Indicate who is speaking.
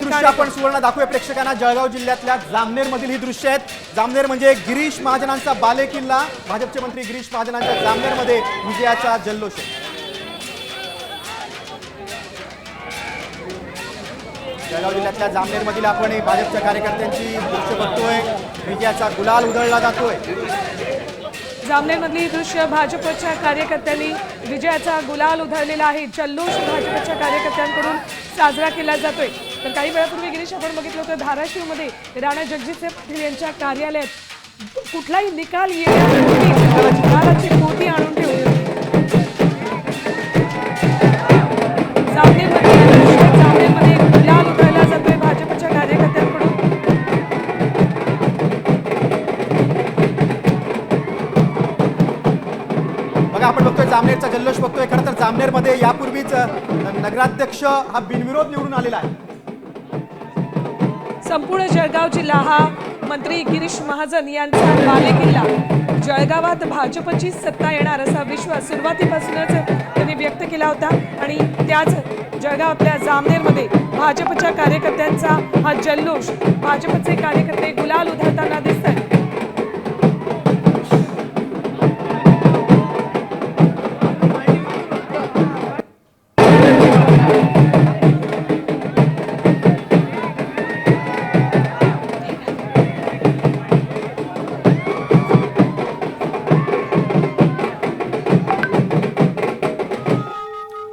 Speaker 1: दृश्य आपण सुवर्ण दाखवूया प्रेक्षकांना। जळगाव जिल्ह्यातल्या जामनेर मधील ही दृश्य आहेत। जामनेर म्हणजे गिरीश महाजनांचा बालेकिल्ला। भाजपचे मंत्री गिरीश महाजनांच्या जामनेर मध्ये विजयाचा जल्लोष आहे। जळगाव जिल्ह्यातल्या जामनेर मधील आपण भाजपच्या कार्यकर्त्यांची दृश्य बघतोय। विजयाचा गुलाल उधळला जातोय।
Speaker 2: जामनेर मधली दृश्य भाजपच्या कार्यकर्त्यांनी विजयाचा गुलाल उधळलेला आहे। जल्लोष भाजपच्या कार्यकर्त्यांकडून साजरा केला जातोय। तर काही वेळापूर्वी गिरीश आपण बघितलं होतं धाराशिवमध्ये राणा जगजितसिंह पाटील यांच्या कार्यालयात कुठलाही निकाल येण्यापूर्वी गुलालाची पोती आणून ठेवली होती। जामनेरमध्ये गुलाल उधळला जातोय भाजपच्या कार्यकर्त्यांकडून।
Speaker 1: आपण बघतोय जामनेरचा जल्लोष बघतोय। खरं तर जामनेरमध्ये यापूर्वीच नगराध्यक्ष हा बिनविरोध निवडून आलेला आहे।
Speaker 2: संपूर्ण जळगाव जिल्हा हा मंत्री गिरीश महाजन यांचा बालेकिल्ला। जळगावात भाजपची सत्ता येणार असा विश्वास सुरुवातीपासूनच त्यांनी व्यक्त केला होता आणि त्याच जळगावातल्या जामनेरमध्ये भाजपच्या कार्यकर्त्यांचा हा जल्लोष। भाजपचे कार्यकर्ते गुलाल उधळताना दिसतात।